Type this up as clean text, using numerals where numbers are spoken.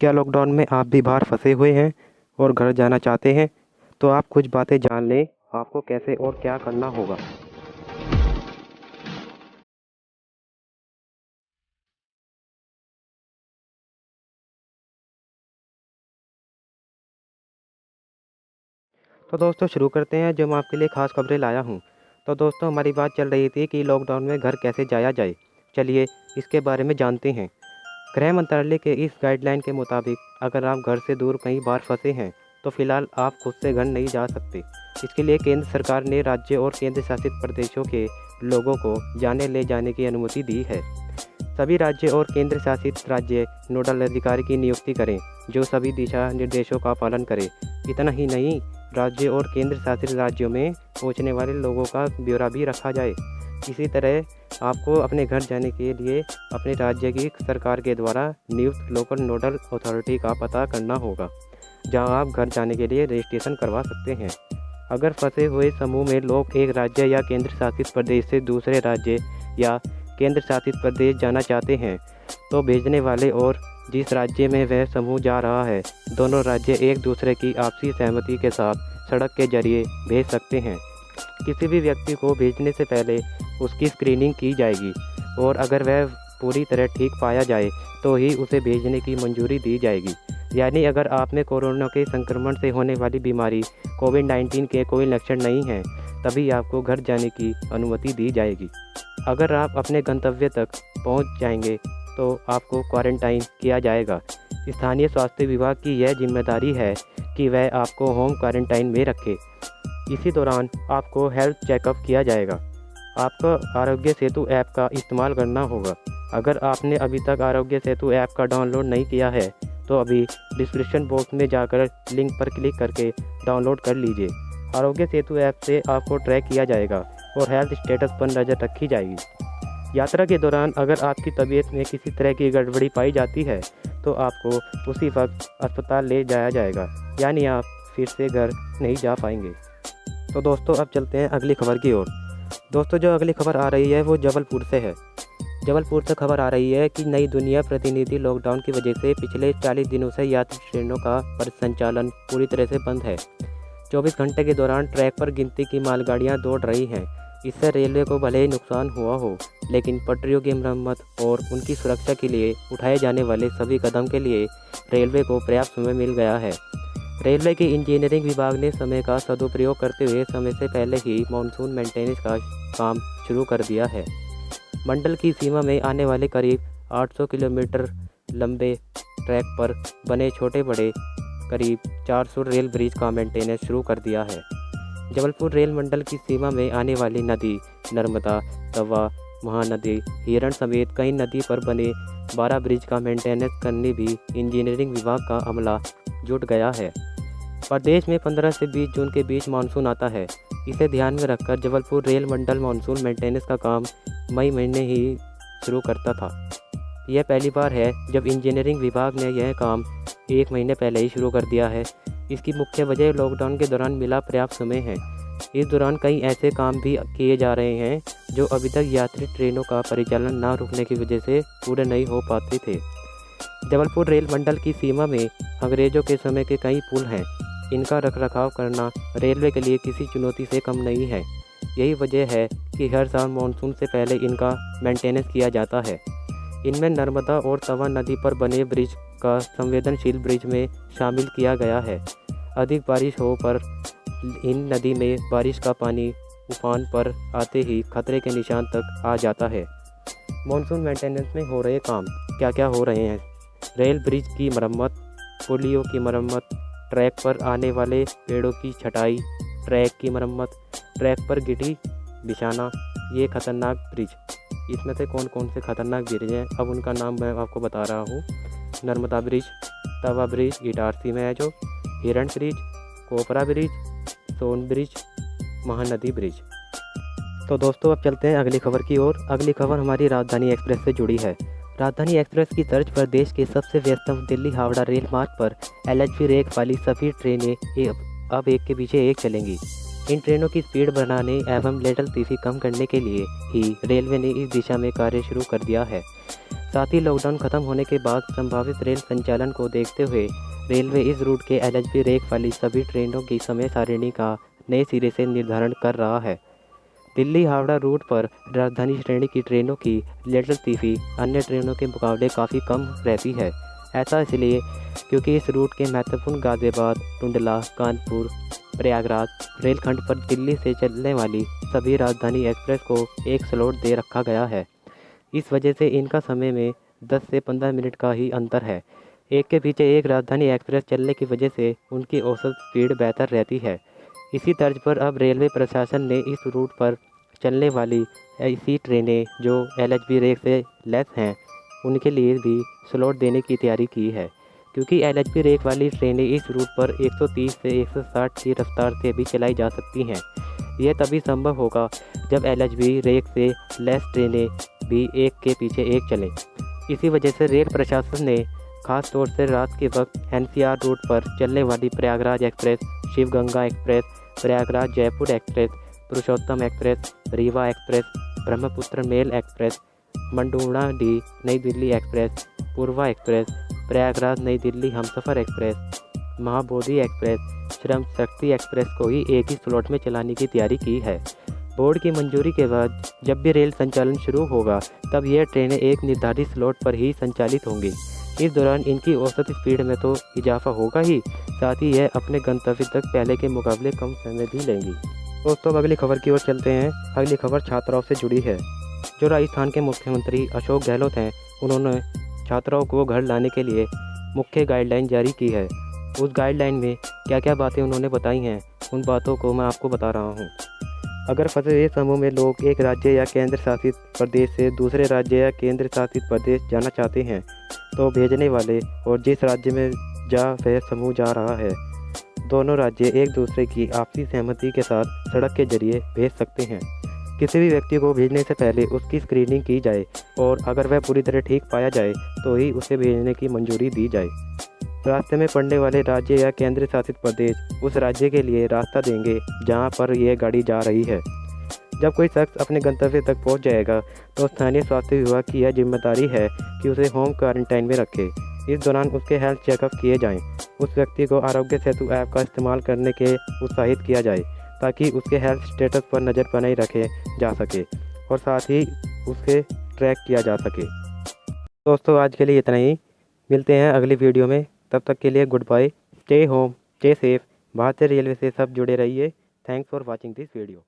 क्या लॉकडाउन में आप भी बाहर फंसे हुए हैं और घर जाना चाहते हैं? तो आप कुछ बातें जान लें, आपको कैसे और क्या करना होगा। तो दोस्तों शुरू करते हैं जो मैं आपके लिए ख़ास खबरें लाया हूँ। तो दोस्तों हमारी बात चल रही थी कि लॉकडाउन में घर कैसे जाया जाए। चलिए इसके बारे में जानते हैं। गृह मंत्रालय के इस गाइडलाइन के मुताबिक अगर आप घर से दूर कहीं बाहर फंसे हैं तो फिलहाल आप खुद से घर नहीं जा सकते। इसके लिए केंद्र सरकार ने राज्य और केंद्र शासित प्रदेशों के लोगों को जाने ले जाने की अनुमति दी है। सभी राज्य और केंद्र शासित राज्य नोडल अधिकारी की नियुक्ति करें जो सभी दिशा निर्देशों का पालन करे। इतना ही नहीं, राज्य और केंद्र शासित राज्यों में पहुंचने वाले लोगों का ब्यौरा भी रखा जाए। इसी तरह आपको अपने घर जाने के लिए अपने राज्य की सरकार के द्वारा नियुक्त लोकल नोडल अथॉरिटी का पता करना होगा जहां आप घर जाने के लिए रजिस्ट्रेशन करवा सकते हैं। अगर फंसे हुए समूह में लोग एक राज्य या केंद्र शासित प्रदेश से दूसरे राज्य या केंद्र शासित प्रदेश जाना चाहते हैं तो भेजने वाले और जिस राज्य में वह समूह जा रहा है दोनों राज्य एक दूसरे की आपसी सहमति के साथ सड़क के जरिए भेज सकते हैं। किसी भी व्यक्ति को भेजने से पहले उसकी स्क्रीनिंग की जाएगी और अगर वह पूरी तरह ठीक पाया जाए तो ही उसे भेजने की मंजूरी दी जाएगी। यानी अगर आप में कोरोना के संक्रमण से होने वाली बीमारी कोविड-19 के कोई लक्षण नहीं हैं तभी आपको घर जाने की अनुमति दी जाएगी। अगर आप अपने गंतव्य तक पहुंच जाएंगे तो आपको क्वारंटाइन किया जाएगा। स्थानीय स्वास्थ्य विभाग की यह जिम्मेदारी है कि वह आपको होम क्वारंटाइन में रखे। इसी दौरान आपको हेल्थ चेकअप किया जाएगा। आपको आरोग्य सेतु ऐप का इस्तेमाल करना होगा। अगर आपने अभी तक आरोग्य सेतु ऐप का डाउनलोड नहीं किया है तो अभी डिस्क्रिप्शन बॉक्स में जाकर लिंक पर क्लिक करके डाउनलोड कर लीजिए। आरोग्य सेतु ऐप से आपको ट्रैक किया जाएगा और हेल्थ स्टेटस पर नज़र रखी जाएगी। यात्रा के दौरान अगर आपकी तबीयत में किसी तरह की गड़बड़ी पाई जाती है तो आपको उसी वक्त अस्पताल ले जाया जाएगा, यानी आप फिर से घर नहीं जा पाएंगे। तो दोस्तों अब चलते हैं अगली खबर की ओर। दोस्तों जो अगली खबर आ रही है वो जबलपुर से है। जबलपुर से खबर आ रही है कि नई दुनिया प्रतिनिधि लॉकडाउन की वजह से पिछले 40 दिनों से यात्री ट्रेनों का परिसंचालन पूरी तरह से बंद है। 24 घंटे के दौरान ट्रैक पर गिनती की मालगाड़ियां दौड़ रही हैं। इससे रेलवे को भले ही नुकसान हुआ हो लेकिन पटरियों की मरम्मत और उनकी सुरक्षा के लिए उठाए जाने वाले सभी कदम के लिए रेलवे को पर्याप्त समय मिल गया है। रेलवे के इंजीनियरिंग विभाग ने समय का सदुपयोग करते हुए समय से पहले ही मानसून मेंटेनेंस का काम शुरू कर दिया है। मंडल की सीमा में आने वाले करीब 800 किलोमीटर लंबे ट्रैक पर बने छोटे बड़े करीब 400 रेल ब्रिज का मेंटेनेंस शुरू कर दिया है। जबलपुर रेल मंडल की सीमा में आने वाली नदी नर्मदा, तवा, महानदी, हिरण समेत कई नदी पर बने 12 ब्रिज का मेंटेनेंस करने भी इंजीनियरिंग विभाग का अमला जुट गया है। प्रदेश में 15 से 20 जून के बीच मानसून आता है। इसे ध्यान में रखकर जबलपुर रेल मंडल मानसून मेंटेनेंस का काम मई महीने ही शुरू करता था। यह पहली बार है जब इंजीनियरिंग विभाग ने यह काम 1 महीने पहले ही शुरू कर दिया है। इसकी मुख्य वजह लॉकडाउन के दौरान मिला पर्याप्त समय है। इस दौरान कई ऐसे काम भी किए जा रहे हैं जो अभी तक यात्री ट्रेनों का परिचालन न रुकने की वजह से पूरे नहीं हो पाते थे। जबलपुर रेल मंडल की सीमा में अंग्रेजों के समय के कई पुल हैं। इनका रखरखाव करना रेलवे के लिए किसी चुनौती से कम नहीं है। यही वजह है कि हर साल मानसून से पहले इनका मेंटेनेंस किया जाता है। इनमें नर्मदा और तवा नदी पर बने ब्रिज का संवेदनशील ब्रिज में शामिल किया गया है। अधिक बारिश हो पर इन नदी में बारिश का पानी उफान पर आते ही खतरे के निशान तक आ जाता है। मानसून मेंटेनेंस में हो रहे काम क्या क्या हो रहे हैं? रेल ब्रिज की मरम्मत, पुलियों की मरम्मत, ट्रैक पर आने वाले पेड़ों की छटाई, ट्रैक की मरम्मत, ट्रैक पर गिटी बिछाना, ये खतरनाक ब्रिज। इसमें से कौन कौन से खतरनाक ब्रिज हैं अब उनका नाम मैं आपको बता रहा हूँ। नर्मदा ब्रिज, तवा ब्रिज इटारसी में है जो, हिरण ब्रिज, कोपरा ब्रिज, सोन ब्रिज, महानदी ब्रिज। तो दोस्तों अब चलते हैं अगली खबर की ओर। अगली खबर हमारी राजधानी एक्सप्रेस से जुड़ी है। राजधानी एक्सप्रेस की तर्ज पर देश के सबसे व्यस्तम दिल्ली हावड़ा रेल मार्ग पर LHB रैक वाली सभी ट्रेनें अब एक के पीछे एक चलेंगी। इन ट्रेनों की स्पीड बढ़ाने एवं लेटल तीसी कम करने के लिए ही रेलवे ने इस दिशा में कार्य शुरू कर दिया है। साथ ही लॉकडाउन खत्म होने के बाद संभावित रेल संचालन को देखते हुए रेलवे इस रूट के LHB रेक वाली सभी ट्रेनों की समय सारिणी का नए सिरे से निर्धारण कर रहा है। दिल्ली हावड़ा रूट पर राजधानी श्रेणी की ट्रेनों की लेटलतीफ़ी अन्य ट्रेनों के मुकाबले काफ़ी कम रहती है। ऐसा इसलिए क्योंकि इस रूट के महत्वपूर्ण गाज़ियाबाद, टुंडला, कानपुर, प्रयागराज रेलखंड पर दिल्ली से चलने वाली सभी राजधानी एक्सप्रेस को एक स्लॉट दे रखा गया है। इस वजह से इनका समय में 10 से 15 मिनट का ही अंतर है। एक के पीछे एक राजधानी एक्सप्रेस चलने की वजह से उनकी औसत स्पीड बेहतर रहती है। इसी तर्ज पर अब रेलवे प्रशासन ने इस रूट पर चलने वाली ऐसी ट्रेनें जो LHB रेक से लेस हैं उनके लिए भी स्लॉट देने की तैयारी की है, क्योंकि LHB रेक वाली ट्रेनें इस रूट पर 130 से 160 की रफ्तार से भी चलाई जा सकती हैं। यह तभी संभव होगा जब LHB रेक से लेस ट्रेनें भी एक के पीछे एक चलें। इसी वजह से रेल प्रशासन ने खास तौर से रात के वक्त NCR रूट पर चलने वाली Prayagraj express, Shiv Ganga express, Prayagraj Jaipur express, Purushottam express, Rewa express, Brahmaputra mail express, Manduadih Nai Delhi express, Purva express, Prayagraj Nai Delhi Humsafar express, Mahabodhi express, Shram Shakti express को ही एक ही स्लॉट में चलाने की तैयारी की है। बोर्ड की मंजूरी के बाद जब भी रेल संचालन शुरू होगा तब यह ट्रेनें एक निर्धारित स्लॉट पर ही संचालित होंगी। इस दौरान इनकी औसत स्पीड में तो इजाफा होगा ही, साथ ही यह अपने गंतव्य तक पहले के मुकाबले कम समय भी लेंगी। दोस्तों, अगली खबर की ओर चलते हैं। अगली खबर छात्राओं से जुड़ी है। जो राजस्थान के मुख्यमंत्री अशोक गहलोत हैं, उन्होंने छात्राओं को घर लाने के लिए मुख्य गाइडलाइन जारी की है। उस गाइडलाइन में क्या क्या बातें उन्होंने बताई हैं, उन बातों को मैं आपको बता रहा हूँ। अगर फंसे हुए समूह में लोग एक राज्य या केंद्र शासित प्रदेश से दूसरे राज्य या केंद्र शासित प्रदेश जाना चाहते हैं तो भेजने वाले और जिस राज्य में वह समूह जा रहा है, दोनों राज्य एक दूसरे की आपसी सहमति के साथ सड़क के जरिए भेज सकते हैं। किसी भी व्यक्ति को भेजने से पहले उसकी स्क्रीनिंग की जाए और अगर वह पूरी तरह ठीक पाया जाए तो ही उसे भेजने की मंजूरी दी जाए। रास्ते में पड़ने वाले राज्य या केंद्र शासित प्रदेश उस राज्य के लिए रास्ता देंगे जहां पर यह गाड़ी जा रही है। जब कोई शख्स अपने गंतव्य तक पहुंच जाएगा तो स्थानीय स्वास्थ्य विभाग की यह जिम्मेदारी है कि उसे होम क्वारंटाइन में रखे। इस दौरान उसके हेल्थ चेकअप किए जाएं। उस व्यक्ति को आरोग्य सेतु ऐप का इस्तेमाल करने के उत्साहित किया जाए ताकि उसके हेल्थ स्टेटस पर नज़र बनाई रखे जा सके और साथ ही उसके ट्रैक किया जा सके। दोस्तों, आज के लिए इतना ही। मिलते हैं अगली वीडियो में। तब तक के लिए good bye. Stay home, stay safe. भारतीय रेलवे से सब जुड़े रहिए। Thanks for watching this video.